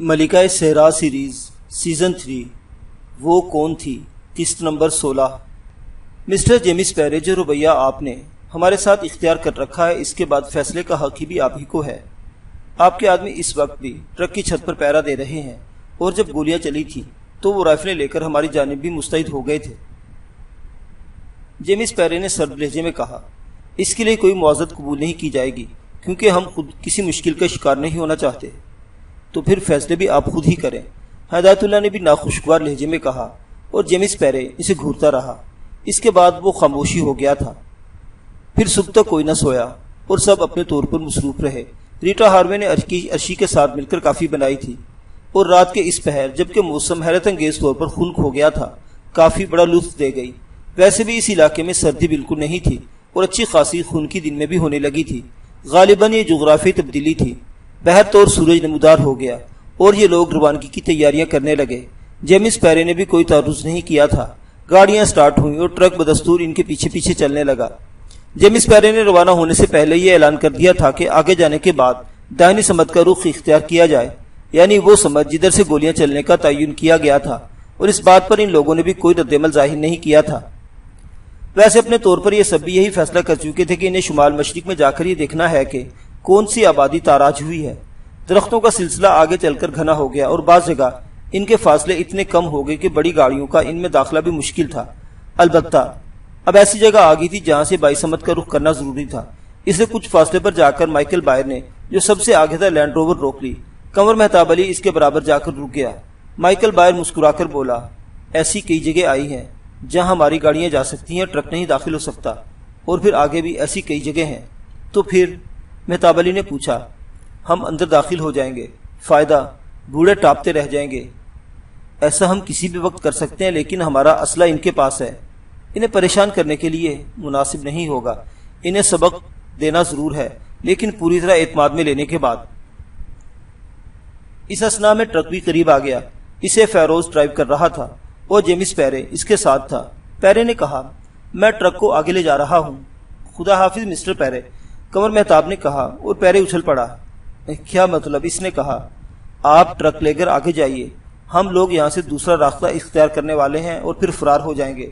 ملکہ صحرا series season 3 وہ کون تھی قسط نمبر 16۔ مسٹر جیمس پیرے، جو رویہ آپ نے ہمارے ساتھ اختیار کر رکھا ہے، اس کے بعد فیصلے کا حق بھی آپ ہی کو ہے۔ آپ کے آدمی اس وقت بھی ٹرک کی چھت پر پہرا دے رہے ہیں، اور جب گولیاں چلی تھیں تو وہ رائفلیں لے کر ہماری جانب بھی مستعد ہو گئے تھے۔ جیمس پیرے نے سرد لہجے میں کہا، اس کے لیے کوئی معاوضت قبول نہیں کی جائے گی، کیونکہ ہم خود کسی مشکل کا شکار نہیں ہونا چاہتے۔ تو پھر فیصلے بھی آپ خود ہی کریں، ہدایت اللہ نے بھی ناخوشگوار لہجے میں کہا، اور جیمس پیرے اسے گھورتا رہا۔ اس کے بعد وہ خاموشی ہو گیا تھا۔ پھر صبح تک کوئی نہ سویا اور سب اپنے طور پر مصروف رہے۔ ریٹا ہاروے نے ارشی کے ساتھ مل کر کافی بنائی تھی، اور رات کے اس پہر جبکہ موسم حیرت انگیز طور پر خنک ہو گیا تھا، کافی بڑا لطف دے گئی۔ ویسے بھی اس علاقے میں سردی بالکل نہیں تھی، اور اچھی خاصی خنکی دن میں بھی ہونے لگی تھی۔ غالباً یہ جغرافی تبدیلی تھی۔ بہر طور سورج نمودار ہو گیا، اور یہ لوگ روانگی کی تیاریاں کرنے لگے۔ جیمس پیرے نے بھی کوئی تعرض نہیں کیا تھا۔ گاڑیاں سٹارٹ ہوئیں اور ٹرک بدستور ان کے پیچھے پیچھے چلنے لگا۔ جیمس پیرے نے روانہ ہونے سے پہلے یہ اعلان کر دیا تھا کہ آگے جانے کے بعد دائنی سمت کا رخ اختیار کیا جائے، یعنی وہ سمت جدھر سے گولیاں چلنے کا تعین کیا گیا تھا، اور اس بات پر ان لوگوں نے بھی کوئی رد عمل ظاہر نہیں کیا تھا۔ ویسے اپنے طور پر یہ سب بھی یہی فیصلہ کر چکے تھے کہ انہیں شمال مشرق میں جا کر یہ دیکھنا ہے کہ کون سی آبادی تاراج ہوئی ہے۔ درختوں کا سلسلہ آگے چل کر گھنا ہو گیا، اور بعض جگہ ان کے فاصلے اتنے کم ہو گئے کہ بڑی گاڑیوں کا ان میں داخلہ بھی مشکل تھا۔ البتہ اب ایسی جگہ آ گئی تھی جہاں سے بائی سمت کا رخ کرنا ضروری تھا۔ اس لیے کچھ فاصلے پر جا کر مائیکل بائر نے، جو سب سے آگے تھا، لینڈ روور روک لی۔ کنور مہتاب علی اس کے برابر جا کر رک گیا۔ مائیکل بائر مسکرا کر بولا، ایسی کئی جگہ آئی ہیں جہاں ہماری گاڑیاں جا سکتی ہیں، ٹرک نہیں داخل ہو سکتا، اور پھر آگے بھی ایسی کئی جگہ ہیں۔ تو پھر مہتاب علی نے پوچھا، ہم اندر داخل ہو جائیں گے؟ فائدہ، بوڑھے ٹاپتے رہ جائیں گے۔ ایسا ہم کسی بھی وقت کر سکتے ہیں، لیکن ہمارا اسلحہ ان کے پاس ہے۔ انہیں پریشان کرنے کے لیے مناسب نہیں ہوگا۔ انہیں سبق دینا ضرور ہے، لیکن پوری طرح اعتماد میں لینے کے بعد۔ اس اثناء میں ٹرک بھی قریب آ گیا۔ اسے فیروز ڈرائیو کر رہا تھا، اور جیمس پیرے اس کے ساتھ تھا۔ پیرے نے کہا، میں ٹرک کو آگے لے جا رہا ہوں۔ خدا حافظ مسٹر پیرے، کنور مہتاب نے کہا، اور پیرے اچھل پڑا۔ کیا مطلب؟ اس نے کہا، آپ ٹرک لے کر آگے جائیے، ہم لوگ یہاں سے دوسرا راستہ اختیار کرنے والے ہیں اور پھر فرار ہو جائیں گے۔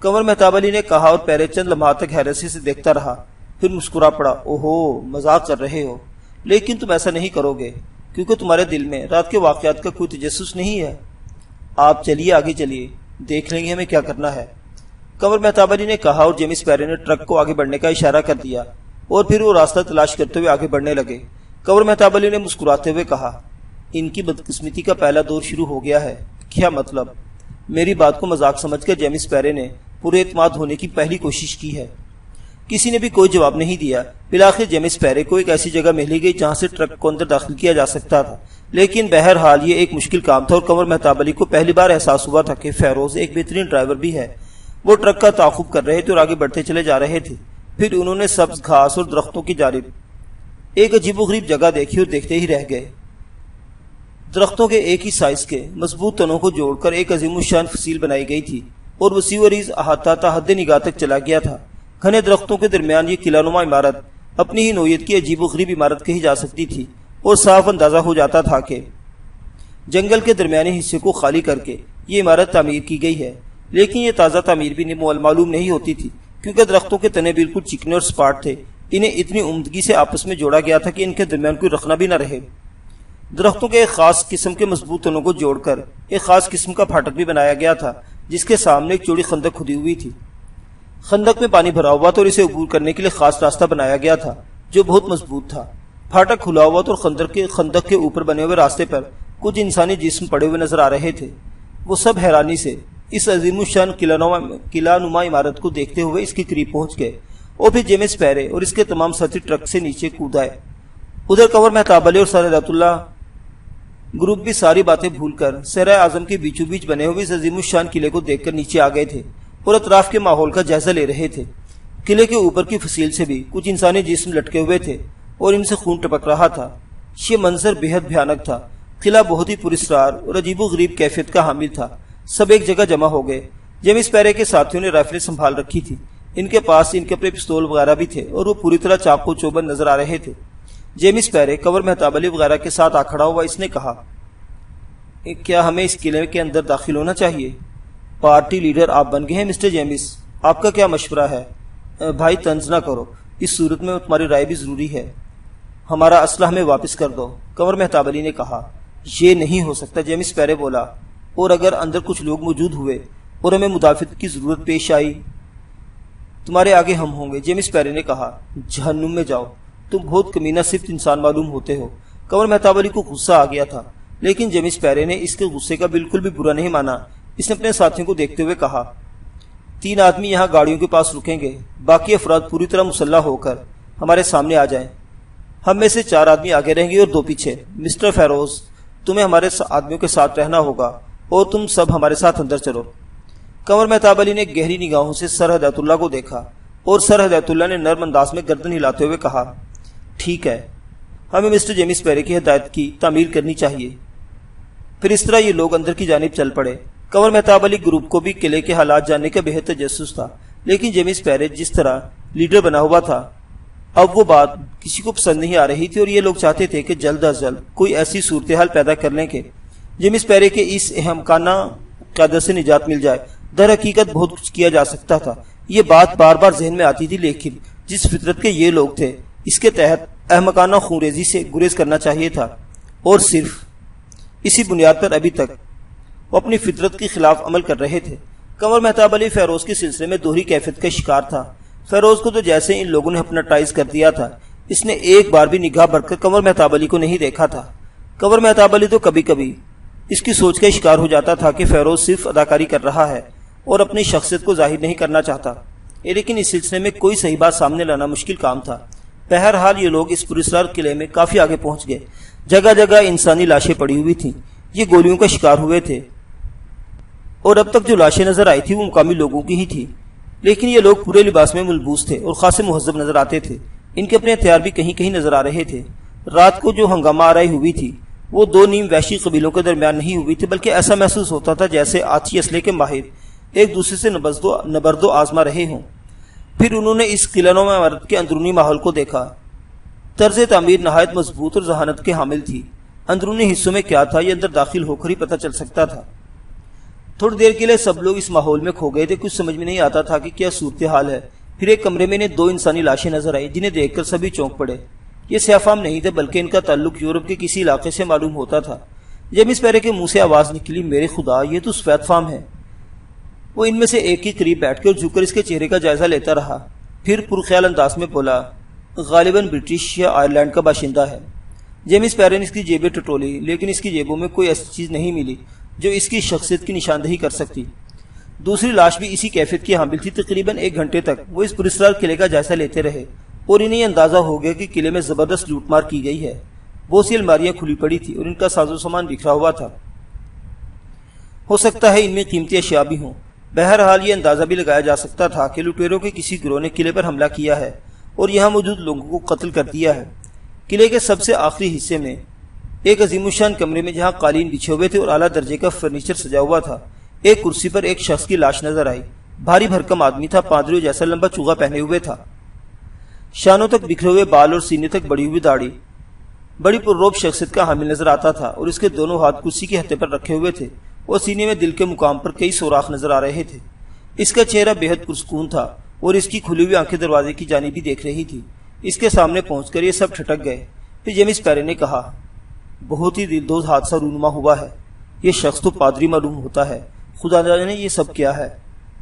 کنور مہتاب علی نے کہا، اور پیرے چند لمحات تک حیرت سے دیکھتا رہا، پھر مسکرا پڑا۔ اوہو، مذاق کر رہے ہو، لیکن تم ایسا نہیں کرو گے، کیونکہ تمہارے دل میں رات کے واقعات کا کوئی تجسس نہیں ہے۔ آپ چلیے، آگے چلیے، دیکھ لیں گے ہمیں کیا کرنا ہے، کنور مہتاب علی نے کہا، اور جیمس پیرے نے ٹرک کو آگے بڑھنے کا اشارہ کر دیا، اور پھر وہ راستہ تلاش کرتے ہوئے آگے بڑھنے لگے۔ کنور مہتاب علی نے مسکراتے ہوئے کہا، ان کی بدقسمتی کا پہلا دور شروع ہو گیا ہے۔ کیا مطلب؟ میری بات کو مذاق سمجھ کر جیمس پیرے نے پورے اعتماد ہونے کی پہلی کوشش کی ہے۔ کسی نے بھی کوئی جواب نہیں دیا۔ بالآخر جیمس پیرے کو ایک ایسی جگہ ملی گئی جہاں سے ٹرک کو اندر داخل کیا جا سکتا تھا، لیکن بہرحال یہ ایک مشکل کام تھا، اور کنور مہتاب علی کو پہلی بار احساس ہوا تھا کہ فیروز ایک بہترین ڈرائیور بھی ہے۔ وہ ٹرک کا تعاقب کر رہے تھے اور آگے بڑھتے چلے جا رہے تھے۔ پھر انہوں نے سبز گھاس اور درختوں کی جانب ایک عجیب و غریب جگہ دیکھی، اور دیکھتے ہی رہ گئے۔ درختوں کے ایک ہی سائز کے مضبوط تنوں کو جوڑ کر ایک عظیم الشان فصیل بنائی گئی تھی، اور وسیع و عریض احاطہ تا حد نگاہ تک چلا گیا تھا۔ گھنے درختوں کے درمیان یہ قلعہ نما عمارت اپنی ہی نوعیت کی عجیب و غریب عمارت کہی جا سکتی تھی، اور صاف اندازہ ہو جاتا تھا کہ جنگل کے درمیانی حصے کو خالی کر کے یہ عمارت تعمیر کی گئی ہے۔ لیکن یہ تازہ تعمیر بھی معلوم نہیں ہوتی تھی، کیونکہ درختوں کے تنے بالکل چکنے اور سپاٹ تھے۔ انہیں اتنی عمدگی سے آپس میں جوڑا گیا تھا کہ ان کے درمیان کوئی رخنہ بھی نہ رہے۔ درختوں کے ایک خاص قسم کے مضبوط تنوں کو جوڑ کر ایک خاص قسم کا پھاٹک بھی بنایا گیا تھا، جس کے سامنے ایک چوڑی خندق کھدی ہوئی تھی۔ خندق میں پانی بھرا ہوا تھا، اور اسے عبور کرنے کے لیے خاص راستہ بنایا گیا تھا جو بہت مضبوط تھا۔ پھاٹک کھلا ہوا تھا، اور خندق کے اوپر بنے ہوئے راستے پر کچھ انسانی جسم پڑے ہوئے نظر آ رہے تھے۔ وہ سب حیرانی سے اس عظیم الشان قلعہ نما عمارت کو دیکھتے ہوئے اس کے قریب پہنچ گئے، اور پھر جیمس پیرے اور اس کے تمام ساتھی ٹرک سے نیچے کود آئے۔ ادھر کنور مہتاب علی اور سر ہدایت اللہ گروپ بھی ساری باتیں بھول کر صحرائے اعظم کے بیچوں بیچ بنے ہوئے اس عظیم الشان قلعے کو دیکھ کر نیچے آ گئے تھے، اور اطراف کے ماحول کا جائزہ لے رہے تھے۔ قلعے کے اوپر کی فصیل سے بھی کچھ انسانی جسم لٹکے ہوئے تھے، اور ان سے خون ٹپک رہا تھا۔ یہ منظر بہت بھیانک تھا۔ قلعہ بہت ہی پراسرار اور عجیب و غریب کیفیت کا حامل تھا۔ سب ایک جگہ جمع ہو گئے۔ جیمس پیرے کے ساتھیوں نے رائفلیں سنبھال رکھی تھی۔ ان کے پاس ان کے اپنے پستول وغیرہ بھی تھے، اور وہ پوری طرح چاقو چوبند نظر آ رہے تھے۔ جیمس پیرے کنور مہتاب علی وغیرہ کے ساتھ آ کھڑا ہوا۔ اس نے کہا، کیا ہمیں اس قلعے کے اندر داخل ہونا چاہیے؟ پارٹی لیڈر آپ بن گئے ہیں مسٹر جیمس، آپ کا کیا مشورہ ہے؟ بھائی طنز نہ کرو، اس صورت میں تمہاری رائے بھی ضروری ہے۔ ہمارا اسلحہ ہمیں واپس کر دو، قمر مہتاب علی نے کہا۔ یہ نہیں ہو سکتا، جیمس پیرے بولا، اور اگر اندر کچھ لوگ موجود ہوئے اور ہمیں مدافعت کی ضرورت پیش آئی؟ تمہارے آگے ہم ہوں گے، جیمس پیرے نے کہا۔ جہنم میں جاؤ، تم بہت کمینہ صرف انسان معلوم ہوتے ہو۔ قمر مہتاب علی کو غصہ آ گیا تھا، لیکن جیمس پیرے نے اس کے غصے کا بالکل بھی برا نہیں مانا۔ اس نے اپنے ساتھیوں کو دیکھتے ہوئے کہا، 3 آدمی یہاں گاڑیوں کے پاس رکیں گے، باقی افراد پوری طرح مسلح ہو کر ہمارے سامنے آ جائیں۔ ہم میں سے 4 آدمی آگے رہیں گے اور 2 پیچھے۔ مسٹر فیروز، تمہیں ہمارے آدمیوں کے ساتھ رہنا ہوگا اور تم سب ہمارے ساتھ اندر چلو۔ قمر مہتاب علی نے گہری نگاہوں سے سر ہدایت اللہ کو دیکھا اور سر ہدایت اللہ نے نرم انداز میں گردن ہلاتے ہوئے کہا، ٹھیک ہے، ہمیں مسٹر جیمس پیرے کی ہدایت کی تعمیل کرنی چاہیے۔ پھر اس طرح یہ لوگ اندر کی جانب چل پڑے۔ قمر مہتاب علی گروپ کو بھی قلعے کے حالات جاننے کا بہت تجسس تھا، لیکن جیمس پیرے جس طرح لیڈر بنا ہوا تھا، اب وہ بات کسی کو پسند نہیں آ رہی تھی، اور یہ لوگ چاہتے تھے کہ جلد از جلد کوئی ایسی صورتحال پیدا کر لیں کہ جیمس پیرے کے اس احمقانہ قیادت سے نجات مل جائے۔ در حقیقت بہت کچھ کیا جا سکتا تھا، یہ بات بار بار ذہن میں آتی تھی، لیکن جس فطرت کے یہ لوگ تھے اس کے تحت احمقانہ خونریزی سے گریز کرنا چاہیے تھا، اور صرف اسی بنیاد پر ابھی تک وہ اپنی فطرت کے خلاف عمل کر رہے تھے۔ قمر مہتاب علی فیروز کے سلسلے میں دوہری کیفیت کا شکار تھا۔ فیروز کو تو جیسے ان لوگوں نے ہپناٹائز کر دیا تھا، اس نے ایک بار بھی نگاہ بڑھ کر قمر مہتاب علی کو نہیں دیکھا تھا۔ قمر مہتاب علی تو کبھی کبھی اس کی سوچ کا شکار ہو جاتا تھا کہ فیروز صرف اداکاری کر رہا ہے اور اپنی شخصیت کو ظاہر نہیں کرنا چاہتا، لیکن اس سلسلے میں کوئی صحیح بات سامنے لانا مشکل کام تھا۔ بہرحال یہ لوگ اس پراسرار قلعے میں کافی آگے پہنچ گئے۔ جگہ جگہ انسانی لاشیں پڑی ہوئی تھیں، یہ گولیوں کا شکار ہوئے تھے، اور اب تک جو لاشیں نظر آئی تھی وہ مقامی لوگوں کی ہی تھی، لیکن یہ لوگ پورے لباس میں ملبوس تھے اور خاصے مہذب نظر آتے تھے۔ ان کے اپنے ہتھیار بھی کہیں کہیں نظر آ رہے تھے۔ رات کو جو ہنگامہ آرائی ہوئی تھی وہ 2 نیم وحشی قبیلوں کے درمیان نہیں ہوئی تھی، بلکہ ایسا محسوس ہوتا تھا جیسے آتشی اسلحے کے ماہر ایک دوسرے سے نبرد و آزما رہے ہوں۔ پھر انہوں نے اس قلعہ نما عمارت کے اندرونی ماحول کو دیکھا۔ طرز تعمیر نہایت مضبوط اور ذہانت کے حامل تھی۔ اندرونی حصوں میں کیا تھا یہ اندر داخل ہو کر ہی پتہ چل سکتا تھا۔ تھوڑی دیر کے لیے سب لوگ اس ماحول میں کھو گئے تھے، کچھ سمجھ میں نہیں آتا تھا کہ کیا صورتحال ہے۔ پھر ایک کمرے میں انہیں 2 انسانی لاشیں نظر آئی، جنہیں دیکھ کر سبھی چونک پڑے۔ یہ سیاہ فام نہیں تھے، بلکہ ان کا تعلق یورپ کے کسی علاقے سے معلوم ہوتا تھا۔ جیمس پیرے کے منہ سے آواز نکلی، میرے خدا، یہ تو سفید فام ہے۔ وہ ان میں سے ایک کے قریب بیٹھ کے اور جھک کر اس کے چہرے کا جائزہ لیتا رہا، پھر پرخیال انداز میں بولا، غالباً برٹش یا آئرلینڈ کا باشندہ ہے۔ جیمس پیرے نے اس کی جیبیں ٹٹولی، لیکن اس کی جیبوں میں کوئی ایسی چیز نہیں ملی جو اس کی شخصیت کی نشاندہی کر سکتی۔ دوسری لاش بھی اسی کیفیت کی حامل تھی۔ تقریباً 1 گھنٹے تک وہ اس پراسرار قلعے کا جائزہ لیتے رہے، اور انہیں اندازہ ہو گیا کہ قلعے میں زبردست لوٹ مار کی گئی ہے۔ بہت سی الماریاں کھلی پڑی تھی اور ان کا ساز و سامان بکھرا ہوا تھا، ہو سکتا ہے ان میں قیمتی اشیاء بھی ہوں۔ بہرحال یہ اندازہ بھی لگایا جا سکتا تھا کہ لٹیروں کے کسی گروہ نے قلعے پر حملہ کیا ہے اور یہاں موجود لوگوں کو قتل کر دیا ہے۔ قلعے کے سب سے آخری حصے میں ایک عظیم الشان کمرے میں، جہاں قالین بچھے ہوئے تھے اور اعلیٰ درجے کا فرنیچر سجا ہوا تھا، ایک کرسی پر ایک شخص کی لاش نظر آئی۔ بھاری بھرکم آدمی تھا، پادریوں جیسا لمبا چوغا پہنے ہوئے تھا، شانوں تک بکھرے ہوئے بال اور سینے تک بڑی ہوئی داڑھی، بڑی پرروب شخصیت کا حامل نظر آتا تھا، اور اس کے دونوں ہاتھ کرسی کے ہتھے پر رکھے ہوئے تھے اور سینے میں دل کے مقام پر کئی سوراخ نظر آ رہے تھے۔ اس کا چہرہ بے حد پرسکون تھا اور اس کی کھلی ہوئی آنکھیں دروازے کی جانب ہی دیکھ رہی تھی۔ اس کے سامنے پہنچ کر یہ سب ٹھٹک گئے۔ پھر جیمس پیرے نے کہا، بہت ہی دلدوز حادثہ رونما ہوا ہے، یہ شخص تو پادری معلوم ہوتا ہے، خدا جانے یہ سب کیا ہے۔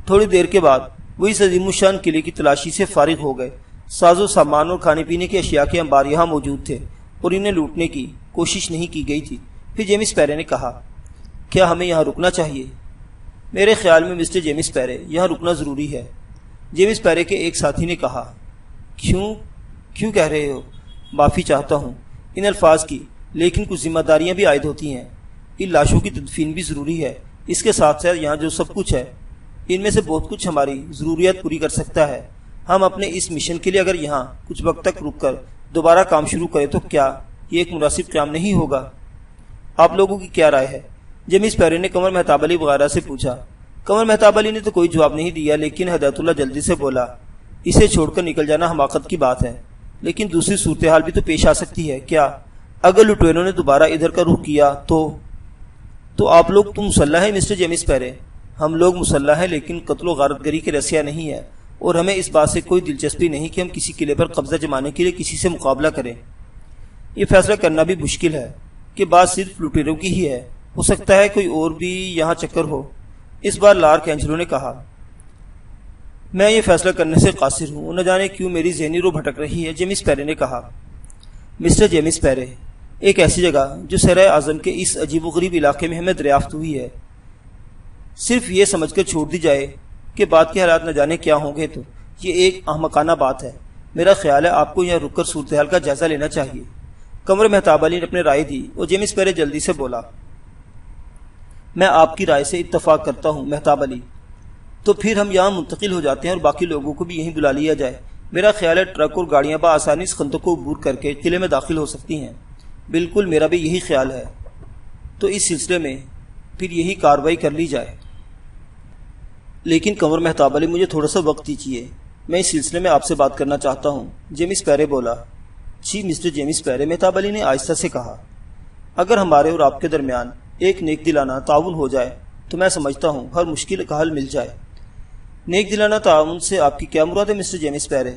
تھوڑی دیر کے بعد وہ اس عظیم الشان قلعے کی تلاشی سے فارغ ہو گئے۔ ساز و سامان اور کھانے پینے کے اشیاء کے انبار یہاں موجود تھے اور انہیں لوٹنے کی کوشش نہیں کی گئی تھی۔ پھر جیمس پیرے نے کہا، کیا ہمیں یہاں رکنا چاہیے؟ میرے خیال میں مسٹر جیمس پیرے، یہاں رکنا ضروری ہے۔ جیمس پیرے کے ایک ساتھی نے کہا، کیوں کہہ رہے ہو؟ معافی چاہتا ہوں ان الفاظ کی، لیکن کچھ ذمہ داریاں بھی عائد ہوتی ہیں۔ ان لاشوں کی تدفین بھی ضروری ہے۔ اس کے ساتھ ساتھ یہاں جو سب کچھ ہے، ان میں سے بہت کچھ ہماری ضروریات پوری کر سکتا ہے۔ ہم اپنے اس مشن کے لیے اگر یہاں کچھ وقت تک رک کر دوبارہ کام شروع کریں تو کیا یہ ایک مناسب قیام نہیں ہوگا؟ آپ لوگوں کی کیا رائے ہے؟ جیمس پیرے نے قمر مہتاب علی وغیرہ سے پوچھا۔ قمر مہتاب علی نے تو کوئی جواب نہیں دیا، لیکن ہدایت اللہ جلدی سے بولا، اسے چھوڑ کر نکل جانا حماقت کی بات ہے، لیکن دوسری صورتحال بھی تو پیش آ سکتی ہے۔ کیا اگر لٹیروں نے دوبارہ ادھر کا رخ کیا تو آپ لوگ تو مسلح ہیں مسٹر جیمس پیرے؟ ہم لوگ مسلح ہیں لیکن قتل و غارت گری کے رسیا نہیں ہے، اور ہمیں اس بات سے کوئی دلچسپی نہیں کہ ہم کسی قلعے پر قبضہ جمانے کے لیے کسی سے مقابلہ کریں۔ یہ فیصلہ کرنا بھی مشکل ہے کہ بات صرف لٹیروں کی ہی ہے، ہو سکتا ہے کوئی اور بھی یہاں چکر ہو۔ اس بار لارک اینجلو نے کہا، میں یہ فیصلہ کرنے سے قاصر ہوں، نہ جانے کیوں میری ذہنی رو بھٹک رہی ہے۔ جیمس پیرے نے کہا، مسٹر جیمس پیرے، ایک ایسی جگہ جو صحرائے اعظم کے اس عجیب و غریب علاقے میں ہمیں دریافت ہوئی ہے، صرف یہ سمجھ کر چھوڑ دی جائے کہ بعد کے حالات نہ جانے کیا ہوں گے، تو یہ ایک احمقانہ بات ہے۔ میرا خیال ہے آپ کو یہاں رک کر صورتحال کا جائزہ لینا چاہیے۔ قمر مہتاب علی نے اپنے رائے دی اور جیمس پیرے جلدی سے بولا، میں آپ کی رائے سے اتفاق کرتا ہوں مہتاب علی۔ تو پھر ہم یہاں منتقل ہو جاتے ہیں اور باقی لوگوں کو بھی یہیں بلا لیا جائے۔ میرا خیال ہے ٹرک اور گاڑیاں بآسانی اس خندق کو عبور کر کے قلعے میں داخل ہو سکتی ہیں۔ بالکل میرا بھی یہی خیال ہے، تو اس سلسلے میں پھر یہی کارروائی کر لی جائے۔ لیکن قمر مہتاب علی، مجھے تھوڑا سا وقت دیجیے، میں اس سلسلے میں آپ سے بات کرنا چاہتا ہوں۔ جیمس پیرے بولا، جی مسٹر جیمس پیرے، مہتاب علی نے آہستہ سے کہا، اگر ہمارے اور آپ کے درمیان ایک نیک دلانہ تعاون ہو جائے تو میں سمجھتا ہوں ہر مشکل کا حل مل جائے۔ نیک دلانہ تعاون سے آپ کی کیا مراد ہے مسٹر جیمس پیرے؟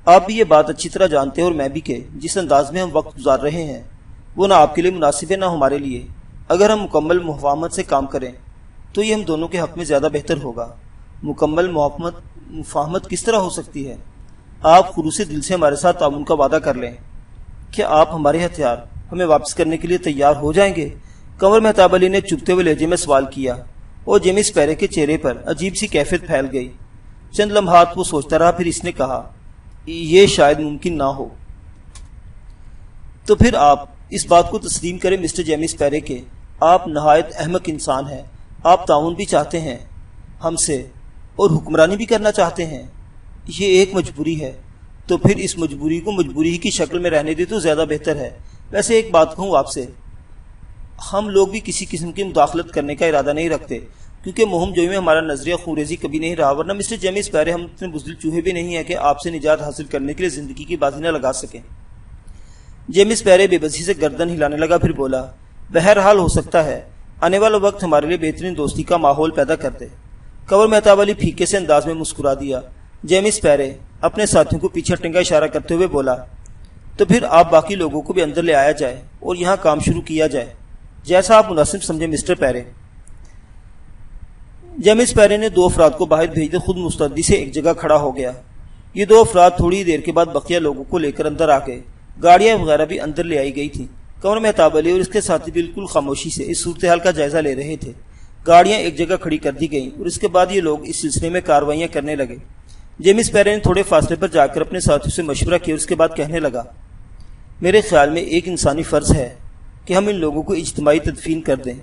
آپ بھی یہ بات اچھی طرح جانتے ہیں اور میں بھی کہ جس انداز میں ہم وقت گزار رہے ہیں وہ نہ آپ کے لیے مناسب ہے نہ ہمارے لیے۔ اگر ہم مکمل مفاہمت سے کام کریں تو یہ ہم دونوں کے حق میں زیادہ بہتر ہوگا۔ مکمل مفاہمت کس طرح ہو سکتی ہے؟ آپ خلوص دل سے ہمارے ساتھ تعاون کا وعدہ کر لیں۔ کیا آپ ہمارے ہتھیار ہمیں واپس کرنے کے لیے تیار ہو جائیں گے؟ قمر مہتاب علی نے چبھتے ہوئے لہجے میں سوال کیا اور جیمس پیرے کے چہرے پر عجیب سی کیفیت پھیل گئی۔ چند لمحات وہ سوچتا رہا، پھر اس نے کہا، یہ شاید ممکن نہ ہو۔ تو پھر آپ اس بات کو تسلیم کریں مسٹر جیمس پیرے کہ آپ نہایت احمق انسان ہیں۔ آپ تعاون بھی چاہتے ہیں ہم سے اور حکمرانی بھی کرنا چاہتے ہیں۔ یہ ایک مجبوری ہے، تو پھر اس مجبوری کو مجبوری ہی کی شکل میں رہنے دے تو زیادہ بہتر ہے۔ ویسے ایک بات کہوں آپ سے، ہم لوگ بھی کسی قسم کی مداخلت کرنے کا ارادہ نہیں رکھتے، کیونکہ مہم جوئی میں ہمارا نظریہ خونریزی کبھی نہیں رہا، ورنہ مسٹر جیمس پیرے ہم اتنے بزدل چوہے بھی نہیں ہیں کہ آپ سے نجات حاصل کرنے کے لیے زندگی کی بازی نہ لگا سکیں۔ جیمس پیرے بے بسی سے گردن ہلانے لگا، پھر بولا، بہرحال ہو سکتا ہے آنے والا وقت ہمارے لیے بہترین دوستی کا ماحول پیدا کر دے۔ قمر مہتاب علی پھیکے سے انداز میں مسکرا دیا۔ جیمس پیرے اپنے ساتھیوں کو پیچھے ہٹنے کا اشارہ کرتے ہوئے بولا، تو پھر آپ باقی لوگوں کو بھی اندر لے آیا جائے اور یہاں کام شروع کیا جائے، جیسا آپ مناسب سمجھے مسٹر پیرے۔ جیمس پیرے نے 2 افراد کو باہر بھیج دے خود مستعدی سے ایک جگہ کھڑا ہو گیا۔ یہ 2 افراد تھوڑی دیر کے بعد بقیہ لوگوں کو لے کر اندر آ گئے۔ گاڑیاں وغیرہ بھی اندر لے آئی گئی تھیں۔ قمر مہتاب علی اور اس کے ساتھی بالکل خاموشی سے اس صورتحال کا جائزہ لے رہے تھے۔ گاڑیاں ایک جگہ کھڑی کر دی گئیں اور اس کے بعد یہ لوگ اس سلسلے میں کارروائیاں کرنے لگے۔ جیمس پیرے نے تھوڑے فاصلے پر جا کر اپنے ساتھیوں سے مشورہ کیا اور اس کے بعد کہنے لگا، میرے خیال میں ایک انسانی فرض ہے کہ ہم ان لوگوں کو اجتماعی تدفین کر دیں۔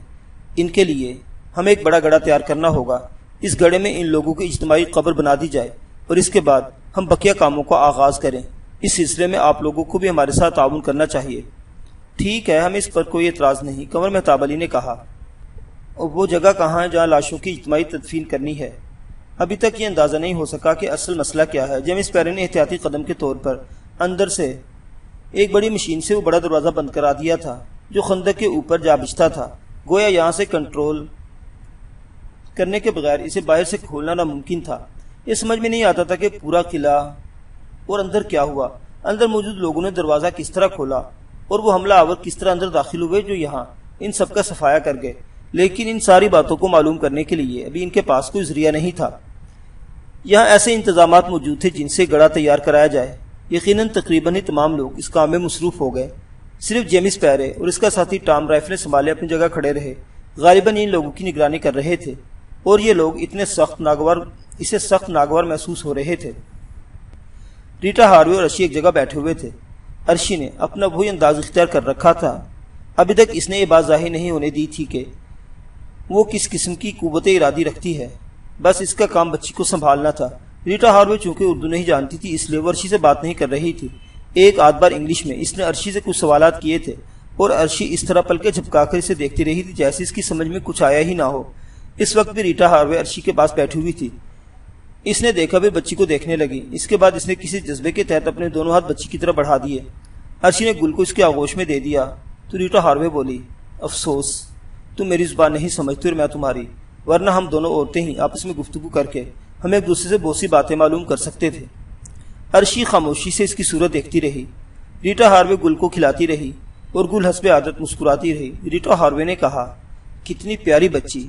ان کے لیے ہمیں ایک بڑا گڑھا تیار کرنا ہوگا۔ اس گڑھے میں ان لوگوں کی اجتماعی قبر بنا دی جائے اور اس کے بعد ہم بقیہ کاموں کا آغاز کریں۔ اس سلسلے میں آپ لوگوں کو بھی ہمارے ساتھ تعاون کرنا چاہیے۔ ٹھیک ہے، ہمیں اس پر کوئی اعتراض نہیں، قمر مہتاب علی نے کہا۔ اور وہ جگہ کہاں ہے جہاں لاشوں کی اجتماعی تدفین کرنی ہے؟ ابھی تک یہ اندازہ نہیں ہو سکا کہ اصل مسئلہ کیا ہے۔ جیمس پیرے نے احتیاطی قدم کے طور پر اندر سے ایک بڑی مشین سے وہ بڑا دروازہ بند کرا دیا تھا جو خندق کے اوپر جا بچھتا تھا، گویا یہاں سے کنٹرول کرنے کے بغیر اسے باہر سے کھولنا ناممکن تھا۔ یہ سمجھ میں نہیں آتا تھا کہ پورا قلعہ اور اندر کیا ہوا، اندر موجود لوگوں نے دروازہ کس طرح کھولا اور وہ حملہ آور کس طرح اندر داخل ہوئے جو یہاں ان سب کا صفایا کر گئے۔ لیکن ان ساری باتوں کو معلوم کرنے کے لیے ابھی ان کے پاس کوئی ذریعہ نہیں تھا۔ یہاں ایسے انتظامات موجود تھے جن سے گڑھا تیار کرایا جائے۔ یقیناً تقریباً ہی تمام لوگ اس کام میں مصروف ہو گئے۔ صرف جیمس پیرے اور اس کا ساتھی ٹام رائفلیں سنبھالے اپنی جگہ کھڑے رہے، غالباً ان لوگوں کی نگرانی کر رہے تھے، اور یہ لوگ اسے سخت ناگوار محسوس ہو رہے تھے۔ ریٹا ہاروے اور ارشی ایک جگہ بیٹھے ہوئے تھے۔ ارشی نے اپنا وہی انداز اختیار کر رکھا تھا۔ ابھی تک اس نے یہ بات ظاہر نہیں ہونے دی تھی کہ وہ کس قسم کی قوت ارادی رکھتی ہے، بس اس کا کام بچی کو سنبھالنا تھا۔ ریٹا ہاروے چونکہ اردو نہیں جانتی تھی اس لیے وہ ارشی سے بات نہیں کر رہی تھی۔ ایک آدھ بار انگلش میں اس نے ارشی سے کچھ سوالات کیے تھے اور ارشی اس طرح پلکیں جھپکا کر اسے دیکھتی رہی تھی جیسے اس کی سمجھ میں کچھ آیا ہی نہ ہو۔ اس وقت بھی ریٹا ہاروے ارشی کے پاس بیٹھی ہوئی تھی۔ اس نے دیکھا بھی بچی کو دیکھنے لگی۔ اس کے بعد اس نے کسی جذبے کے تحت اپنے دونوں ہاتھ بچی کی طرف بڑھا دیے۔ ارشی نے گل کو اس کے آغوش میں دے دیا تو ریٹا ہاروے بولی، افسوس تم میری زبان نہیں سمجھتی اور میں تمہاری، ورنہ ہم دونوں عورتیں ہی آپس میں گفتگو کر کے ہم ایک دوسرے سے بہت سی باتیں معلوم کر سکتے تھے۔ عرشی خاموشی سے اس کی صورت دیکھتی رہی۔ ریٹا ہاروے گل کو کھلاتی رہی اور گل حسب عادت مسکراتی رہی۔ ریٹا ہاروے نے کہا، کتنی پیاری بچی،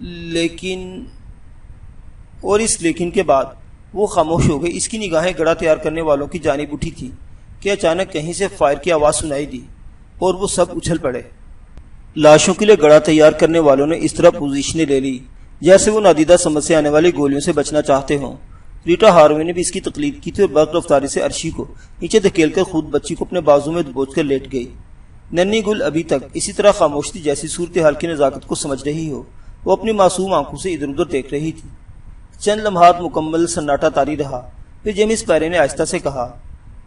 لیکن… اور اس لیکن کے بعد وہ خاموش ہو گئی۔ اس کی نگاہیں گڑھا تیار کرنے والوں کی جانب اٹھی تھی کہ اچانک کہیں سے فائر کی آواز سنائی دی اور وہ سب اچھل پڑے۔ لاشوں کے لیے گڑھا تیار کرنے والوں نے اس طرح پوزیشنیں لے لی جیسے وہ نادیدہ سمجھ سے آنے والی گولیوں سے بچنا چاہتے ہوں۔ ریٹا ہاروے نے بھی اس کی تقلید کی تھی اور برق رفتاری سے عرشی کو نیچے دھکیل کر خود بچی کو اپنے بازو میں دبوچ کر لیٹ گئی۔ ننھی گل ابھی تک اسی طرح خاموش تھی جیسی صورتحال کی نزاکت کو سمجھ رہی ہو۔ وہ اپنی معصوم آنکھوں سے ادھر ادھر دیکھ رہی تھی۔ چند لمحات مکمل سناٹا طاری رہا، پھر جیمس پیرے نے آہستہ سے کہا،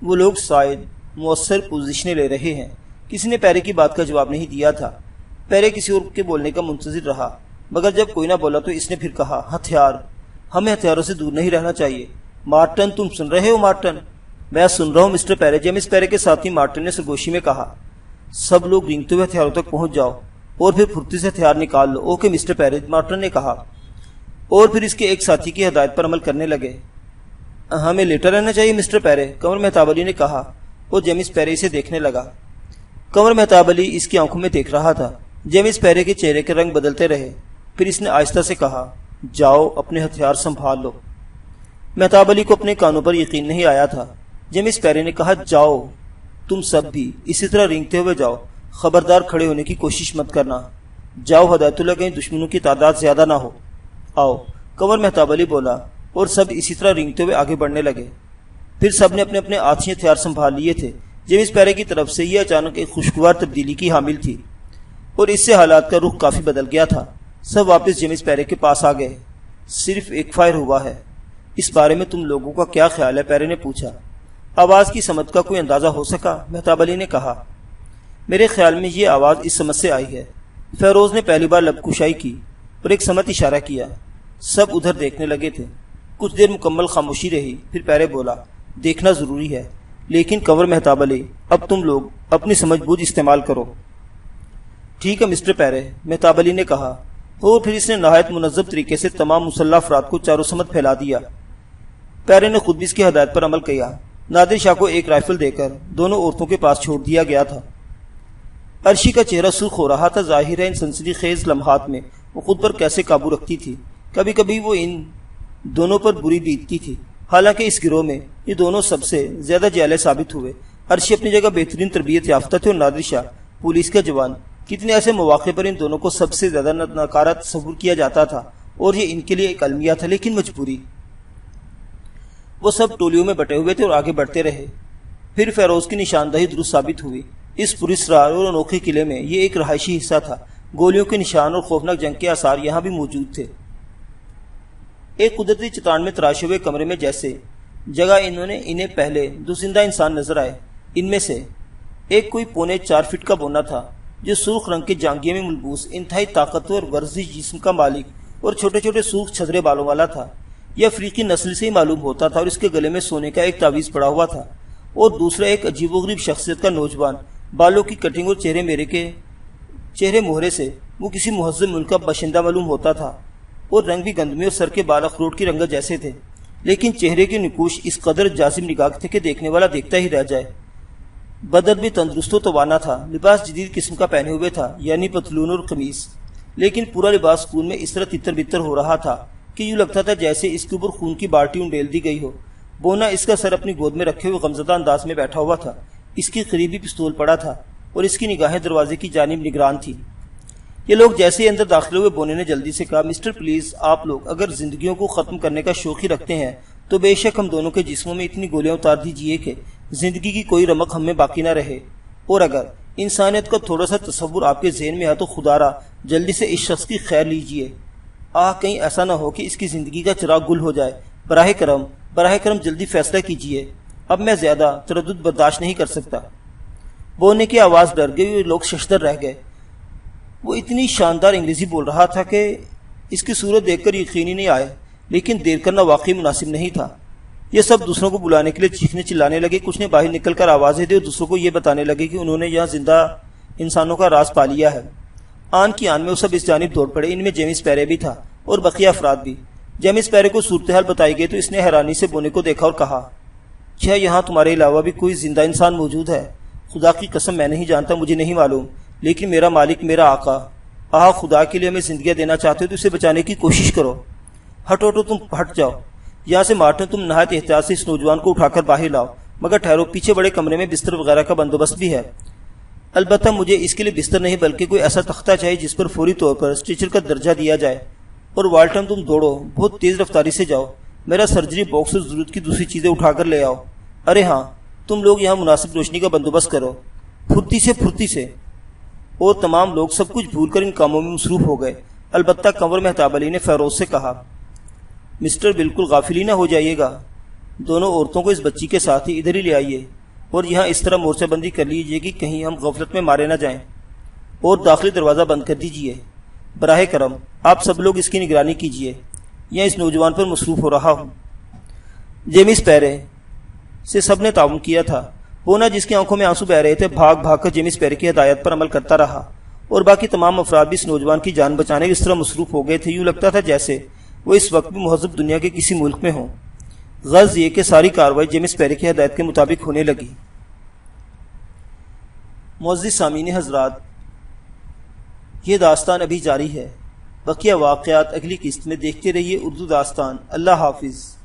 وہ لوگ شاید مؤثر پوزیشنیں لے رہے ہیں۔ کسی نے پیرے کی بات کا جواب نہیں دیا تھا۔ پیرے کسی اور کے بولنے کا منتظر رہا، مگر جب کوئی نہ بولا تو اس نے پھر کہا، ہتھیار، ہمیں ہتھیاروں سے دور نہیں رہنا چاہیے۔ مارٹن، تم سن رہے ہو مارٹن؟ میں سن رہا ہوں مسٹر پیرے، جیمس پیرے کے ساتھی مارٹن نے سرگوشی میں کہا۔ سب لوگ رینگتے ہوئے ہتھیاروں تک پہنچ جاؤ اور پھر پھرتی سے ہتھیار نکال لو۔ اوکے مسٹر پیرے، مارٹن نے کہا، اور پھر اس کے ایک ساتھی کی ہدایت پر عمل کرنے لگے۔ ہمیں لیٹا رہنا چاہیے مسٹر پیرے، قمر مہتاب علی نے کہا اور جیمس پیرے اسے دیکھنے لگا۔ قمر مہتاب علی اس کی آنکھوں میں دیکھ رہا تھا۔ جیمس پیرے کے چہرے کے رنگ بدلتے رہے، پھر اس نے آہستہ سے کہا، جاؤ اپنے ہتھیار سنبھال لو۔ مہتاب علی کو اپنے کانوں پر یقین نہیں آیا تھا۔ جیمس پیرے نے کہا، جاؤ تم سب بھی اسی طرح رینگتے ہوئے جاؤ، خبردار کھڑے ہونے کی کوشش مت کرنا۔ جاؤ ہدایت اللہ، کہیں دشمنوں کی تعداد زیادہ نہ ہو۔ آؤ، قمر مہتاب علی بولا اور سب اسی طرح رینگتے ہوئے آگے بڑھنے لگے۔ پھر سب نے اپنے اپنے آتشی ہتھیار سنبھال لیے تھے۔ جیمس پیرے کی طرف سے یہ اچانک ایک خوشگوار تبدیلی کی حامل تھی اور اس سے حالات کا رخ کافی بدل گیا تھا۔ سب واپس جیمس پیرے کے پاس آ گئے۔ صرف ایک فائر ہوا ہے، اس بارے میں تم لوگوں کا کیا خیال ہے؟ پیرے نے پوچھا۔ آواز کی سمت کا کوئی اندازہ ہو سکا؟ مہتاب علی نے کہا، میرے خیال میں یہ آواز اس سمت سے آئی ہے۔ فیروز نے پہلی بار لب کشائی کی اور ایک سمت اشارہ کیا۔ سب ادھر دیکھنے لگے تھے۔ کچھ دیر مکمل خاموشی رہی، پھر پیرے بولا، دیکھنا ضروری ہے، لیکن قمر مہتاب علی، اب تم لوگ اپنی سمجھ بوجھ استعمال کرو۔ ٹھیک ہے مسٹر پیرے، مہتاب علی نے کہا، اور پھر اس نے نہایت منظم طریقے سے تمام مسلح افراد کو چاروں سمت پھیلا دیا۔ پیرے نے خود بھی اس کی ہدایت پر عمل کیا۔ نادر شاہ کو ایک رائفل دے کر دونوں عورتوں کے پاس چھوڑ دیا گیا تھا۔ عرشی کا چہرہ سرخ ہو رہا تھا۔ ظاہر ہے ان سنسنی خیز لمحات میں وہ خود پر کیسے قابو رکھتی تھی۔ کبھی کبھی وہ ان دونوں پر بری بیتتی تھی۔ حالانکہ اس گروہ میں یہ دونوں سب سے زیادہ جیلے ثابت ہوئے۔ عرشی اپنی جگہ بہترین تربیت یافتہ تھے اور نادر شاہ پولیس کا جوان۔ کتنے ایسے مواقع پر ان دونوں کو سب سے زیادہ ناکارہ تصور کیا جاتا تھا اور یہ ان کے لیے ایک المیہ تھا، لیکن مجبوری۔ وہ سب ٹولیوں میں بٹے ہوئے تھے اور آگے بڑھتے رہے۔ پھر فیروز کی نشاندہی درست ثابت ہوئی۔ اس پراسرار اور انوکھے قلعے میں یہ ایک رہائشی حصہ تھا۔ گولیوں کے نشان اور خوفناک جنگ کے آثار یہاں بھی موجود تھے۔ ایک قدرتی چٹان میں تراشے ہوئے کمرے میں جیسے جگہ انہیں پہلے دو زندہ انسان نظر آئے۔ ان میں سے ایک کوئی 3.25 فٹ کا بونا تھا جو سرخ رنگ کے جانگیے میں ملبوس انتہائی طاقتور ورزش جسم کا مالک اور چھوٹے چھوٹے سرخ چھدرے بالوں والا تھا۔ یہ افریقی نسل سے ہی معلوم ہوتا تھا اور اس کے گلے میں سونے کا ایک تعویذ پڑا ہوا تھا۔ اور دوسرا ایک عجیب و غریب شخصیت کا نوجوان، بالوں کی کٹنگ اور چہرے مہرے سے وہ کسی مہذب ملک کا باشندہ معلوم ہوتا تھا، اور رنگ بھی گندمی اور سر کے بال اخروٹ کی رنگت جیسے تھے، لیکن چہرے کی نکوش اس قدر جاذب نگاہ تھے کہ دیکھنے والا دیکھتا ہی رہ جائے۔ بدن بھی تندرست و توانا تھا۔ لباس جدید قسم کا پہنے ہوئے تھا، یعنی پتلون اور قمیص، لیکن پورا لباس خون میں اس طرح تتر بتر ہو رہا تھا کہ یوں لگتا تھا جیسے اس کے اوپر خون کی بالٹی انڈیل دی گئی ہو۔ بونا اس کا سر اپنی گود میں رکھے ہوئے غمزدہ انداز میں بیٹھا ہوا تھا۔ اس کی قریبی پستول پڑا تھا اور اس کی نگاہیں دروازے کی جانب نگران تھی۔ یہ لوگ جیسے ہی اندر داخل ہوئے، بونے نے جلدی سے کہا، مسٹر پلیز، آپ لوگ اگر زندگیوں کو ختم کرنے کا شوق ہی رکھتے ہیں تو بے شک ہم دونوں کے جسموں میں اتنی گولیاں اتار دیجیے کہ زندگی کی کوئی رمق ہم میں باقی نہ رہے۔ اور اگر انسانیت کا تھوڑا سا تصور آپ کے ذہن میں ہے تو خدا را جلدی سے اس شخص کی خیر لیجیے۔ کہیں ایسا نہ ہو کہ اس کی زندگی کا چراغ گل ہو جائے۔ براہ کرم جلدی فیصلہ کیجیے، اب میں زیادہ تردد برداشت نہیں کر سکتا۔ بونے کی آواز ڈر گئی اور لوگ ششدر رہ گئے۔ وہ اتنی شاندار انگریزی بول رہا تھا کہ اس کی صورت دیکھ کر یقین ہی نہیں آئے، لیکن دیر کرنا واقعی مناسب نہیں تھا۔ یہ سب دوسروں کو بلانے کے لیے چیخنے چلانے لگے۔ کچھ نے باہر نکل کر آوازیں دی اور دوسروں کو یہ بتانے لگے کہ انہوں نے یہاں زندہ انسانوں کا راز پا لیا ہے۔ آن کی آن میں وہ سب اس جانب دوڑ پڑے۔ ان میں جیمس پیرے بھی تھا اور بقیہ افراد بھی۔ جیمس پیرے کو صورتحال بتائی گئی تو اس نے حیرانی سے بونے کو دیکھا اور کہا، کیا یہاں تمہارے علاوہ بھی کوئی زندہ انسان موجود ہے؟ خدا کی قسم میں نہیں جانتا، مجھے نہیں معلوم، لیکن میرا مالک، میرا آقا، خدا کے لیے ہمیں زندگیاں دینا چاہتے ہو تو اسے بچانے کی کوشش کرو۔ ہٹو تم ہٹ جاؤ یہاں سے مارٹن، تم نہایت احتیاط سے اس نوجوان کو اٹھا کر باہر لاؤ، مگر ٹھہرو، پیچھے بڑے کمرے میں بستر وغیرہ کا بندوبست بھی ہے۔ البتہ مجھے اس کے لیے بستر نہیں بلکہ کوئی ایسا تختہ چاہیے جس پر فوری طور پر اسٹریچر کا درجہ دیا جائے۔ اور والٹن تم دوڑو، بہت تیز رفتاری سے جاؤ، میرا سرجری باکس اور ضرورت کی دوسری چیزیں اٹھا کر لے آؤ۔ ارے ہاں، تم لوگ یہاں مناسب روشنی کا بندوبست کرو، پھرتی سے۔ اور تمام لوگ سب کچھ بھول کر ان کاموں میں مصروف ہو گئے۔ البتہ کنور مہتاب علی نے فیروز سے کہا، مسٹر بالکل غافل ہی نہ ہو جائیے گا، دونوں عورتوں کو اس بچی کے ساتھ ہی ادھر ہی لے آئیے اور یہاں اس طرح مورچہ بندی کر لیجیے کہ کہیں ہم غفلت میں مارے نہ جائیں، اور داخلی دروازہ بند کر دیجیے۔ براہ کرم آپ سب لوگ اس کی نگرانی کیجیے، یا اس نوجوان پر مصروف ہو رہا ہوں۔ جیمس پیرے سے سب نے تعاون کیا تھا۔ پونا، جس کی آنکھوں میں آنسو بہ رہے تھے، بھاگ کر جیمس پیرے کی ہدایت پر عمل کرتا رہا، اور باقی تمام افراد بھی اس نوجوان کی جان بچانے اس طرح مصروف ہو گئے تھے، یوں لگتا تھا جیسے وہ اس وقت بھی مہذب دنیا کے کسی ملک میں ہوں۔ غرض یہ کہ ساری کارروائی جیمس پیرے کی ہدایت کے مطابق ہونے لگی۔ معزز سامعین حضرات، یہ داستان ابھی جاری ہے، بقیہ واقعات اگلی قسط میں دیکھتے رہیے۔ اردو داستان۔ اللہ حافظ۔